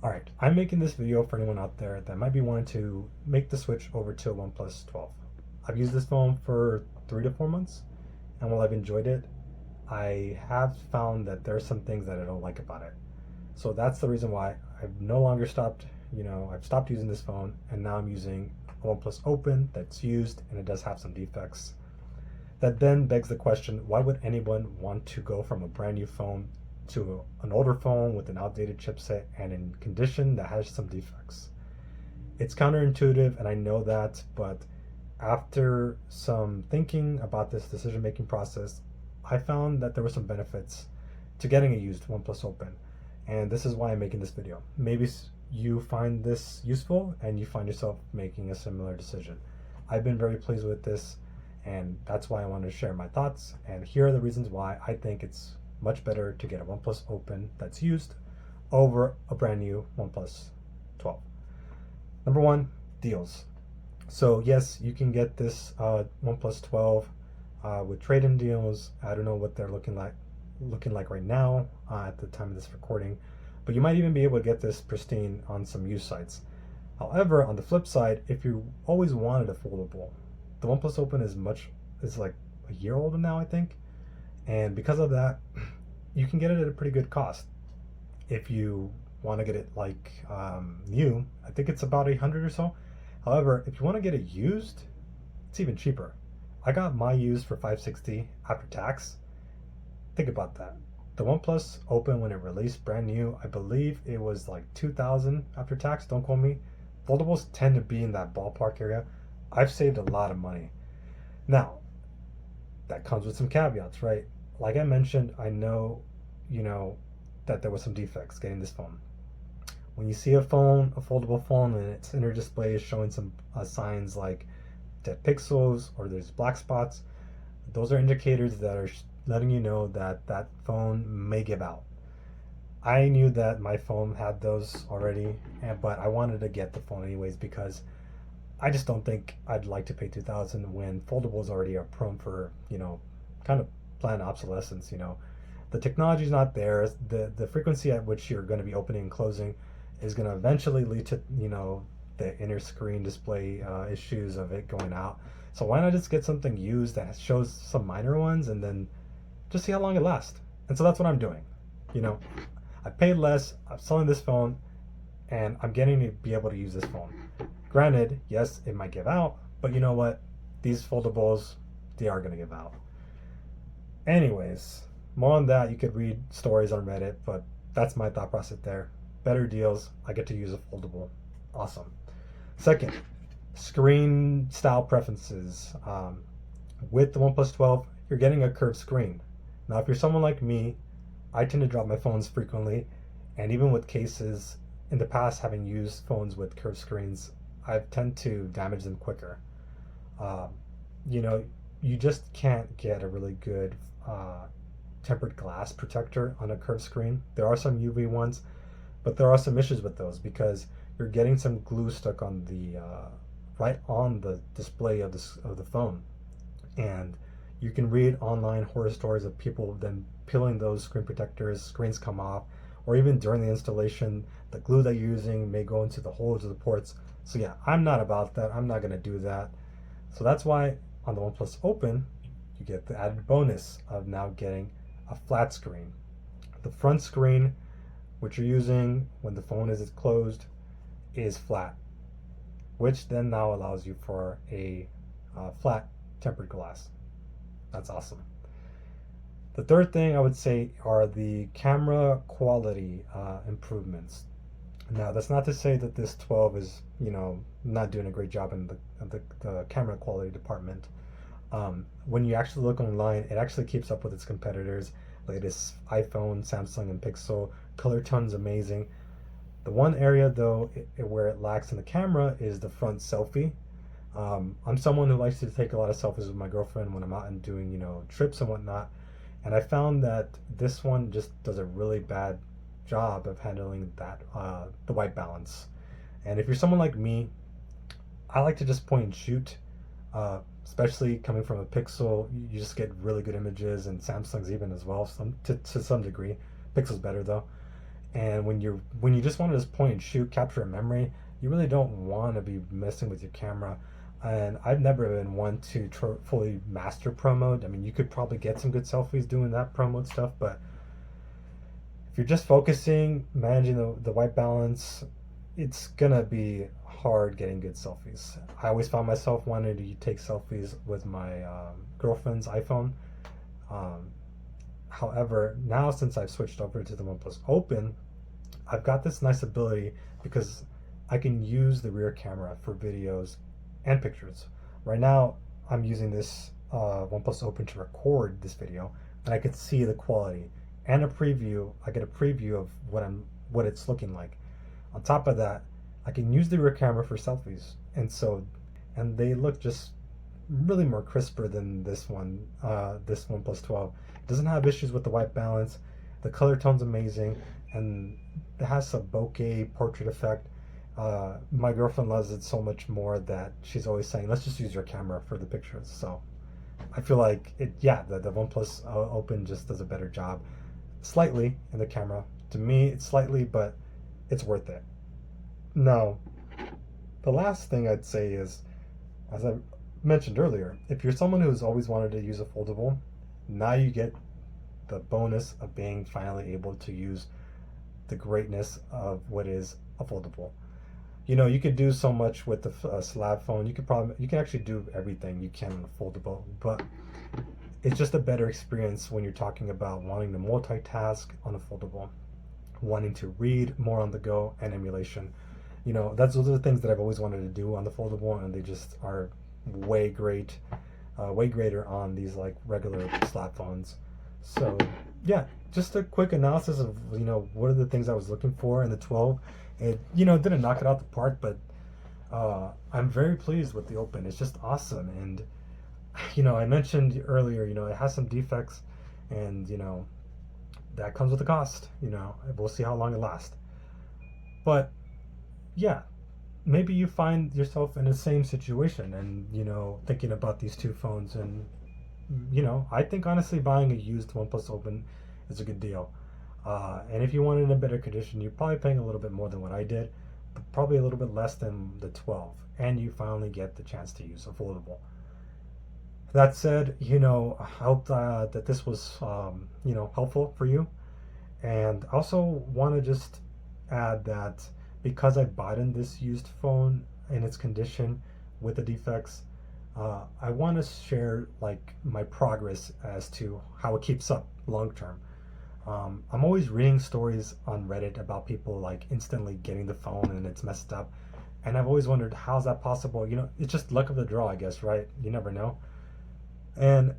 Alright, I'm making this video for anyone out there that might be wanting to make the switch over to a OnePlus 12. I've used this phone for 3 to 4 months, and while I've enjoyed it, I have found that there are some things that I don't like about it. So that's the reason why I've no longer stopped, I've stopped using this phone, and now I'm using a OnePlus Open that's used, and it does have some defects. That then begs the question, why would anyone want to go from a brand new phone to an older phone with an outdated chipset and in condition that has some defects? It's counterintuitive, and I know that, but after some thinking about this decision making process, I found that there were some benefits to getting a used OnePlus Open. And this is why I'm making this video. Maybe you find this useful and you find yourself making a similar decision. I've been very pleased with this, and that's why I wanted to share my thoughts. And here are the reasons why I think it's much better to get a OnePlus Open that's used over a brand new OnePlus 12. Number one, deals. So yes, you can get this OnePlus 12 with trade-in deals. I don't know what they're looking like right now at the time of this recording, but you might even be able to get this pristine on some used sites. However, on the flip side, if you always wanted a foldable, the OnePlus Open is like a year old now, I think, and because of that, you can get it at a pretty good cost. If you want to get it like new, I think it's about 800 or so. However, if you want to get it used, it's even cheaper. I got my used for 560 after tax. Think about that. The OnePlus Open, when it released brand new, I believe it was like 2,000 after tax. Don't quote me. Foldables tend to be in that ballpark area. I've saved a lot of money. Now, that comes with some caveats, right? Like I mentioned, I know, that there was some defects getting this phone. When you see a foldable phone, and its inner display is showing some signs like dead pixels or there's black spots, those are indicators that are letting you know that that phone may give out. I knew that my phone had those already, but I wanted to get the phone anyways because I just don't think I'd like to pay 2,000 when foldables already are prone for, kind of planned obsolescence. The technology's not there. The frequency at which you're going to be opening and closing is going to eventually lead to, the inner screen display issues of it going out. So why not just get something used that shows some minor ones and then just see how long it lasts? And so that's what I'm doing. I paid less, I'm selling this phone, and I'm getting to be able to use this phone. Granted, yes, it might give out, but you know what? These foldables, they are going to give out. Anyways, more on that. You could read stories on Reddit, but that's my thought process there. Better deals, I get to use a foldable. Awesome. Second, screen style preferences. With the OnePlus 12, you're getting a curved screen. Now, if you're someone like me, I tend to drop my phones frequently, and even with cases in the past having used phones with curved screens, I tend to damage them quicker. You just can't get a really good tempered glass protector on a curved screen. There are some UV ones, but there are some issues with those because you're getting some glue stuck on the right on the display of the phone, and you can read online horror stories of people then peeling those screen protectors, screens come off, or even during the installation, the glue that you're using may go into the holes of the ports. So yeah, I'm not about that. I'm not going to do that. So that's why on the OnePlus Open, you get the added bonus of now getting a flat screen. The front screen, which you're using when the phone is closed, is flat, which then now allows you for a flat tempered glass. That's awesome. The third thing I would say are the camera quality improvements. Now, that's not to say that this 12 is, not doing a great job in the camera quality department. When you actually look online, it actually keeps up with its competitors. Latest iPhone, Samsung, and Pixel. Color tone's amazing. The one area, though, where it lacks in the camera is the front selfie. I'm someone who likes to take a lot of selfies with my girlfriend when I'm out and doing, trips and whatnot. And I found that this one just does a really bad job of handling that, the white balance. And if you're someone like me, I like to just point and shoot, especially coming from a Pixel. You just get really good images, and Samsung's even as well, to some degree. Pixel's better though. And when you just want to just point and shoot, capture a memory, you really don't want to be messing with your camera. And I've never been one to fully master pro mode. I mean, you could probably get some good selfies doing that pro mode stuff, but if you're just focusing, managing the white balance, it's gonna be hard getting good selfies. I always found myself wanting to take selfies with my girlfriend's iPhone. Um, However, now since I've switched over to the OnePlus Open, I've got this nice ability because I can use the rear camera for videos and pictures. Right now, I'm using this OnePlus Open to record this video, and I can see the quality and a preview. I get a preview of what it's looking like. On top of that, I can use the rear camera for selfies, and they look just really more crisper than this OnePlus 12. It doesn't have issues with the white balance. The color tone's amazing, and it has a bokeh portrait effect. My girlfriend loves it so much more that she's always saying, "Let's just use your camera for the pictures." So I feel like the OnePlus Open just does a better job, slightly in the camera. To me, it's slightly, but it's worth it. Now, the last thing I'd say is, as I mentioned earlier, if you're someone who's always wanted to use a foldable, now you get the bonus of being finally able to use the greatness of what is a foldable. You could do so much with the slab phone. You can actually do everything you can on a foldable, but it's just a better experience when you're talking about wanting to multitask on a foldable, wanting to read more on the go, and emulation. Those are the things that I've always wanted to do on the foldable, and they just are way greater on these like regular slab phones. So yeah, just a quick analysis of what are the things I was looking for in the 12. It didn't knock it out the park, but I'm very pleased with the Open. It's just awesome, and I mentioned earlier, it has some defects, and that comes with a cost. We'll see how long it lasts, but yeah, maybe you find yourself in the same situation and thinking about these two phones, and I think honestly buying a used OnePlus Open is a good deal, and if you want it in a better condition, you're probably paying a little bit more than what I did, but probably a little bit less than the 12, and you finally get the chance to use a foldable. That said, I hope that this was helpful for you, and I also want to just add that because I bought in this used phone in its condition with the defects, I want to share like my progress as to how it keeps up long term. I'm always reading stories on Reddit about people like instantly getting the phone and it's messed up, and I've always wondered how's that possible. It's just luck of the draw, I guess, right? You never know. And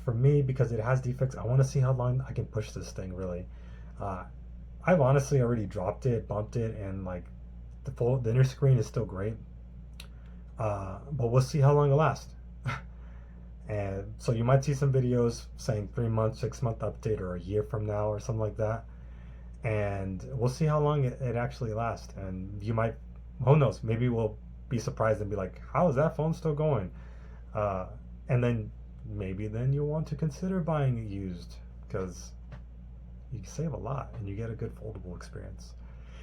for me, because it has defects, I want to see how long I can push this thing really. Uh, I've honestly already dropped it, bumped it, and like the inner screen is still great. But we'll see how long it lasts. And so you might see some videos saying 3 month, 6 month update, or a year from now, or something like that. And we'll see how long it actually lasts. And you might, who knows, maybe we'll be surprised and be like, how is that phone still going? And then maybe then you'll want to consider buying it used, because you can save a lot and you get a good foldable experience.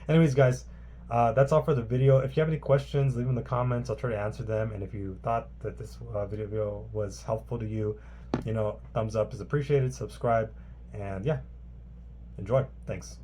Anyways, guys, that's all for the video. If you have any questions, leave them in the comments. I'll try to answer them. And if you thought that this video was helpful to you, thumbs up is appreciated. Subscribe, and yeah, enjoy. Thanks.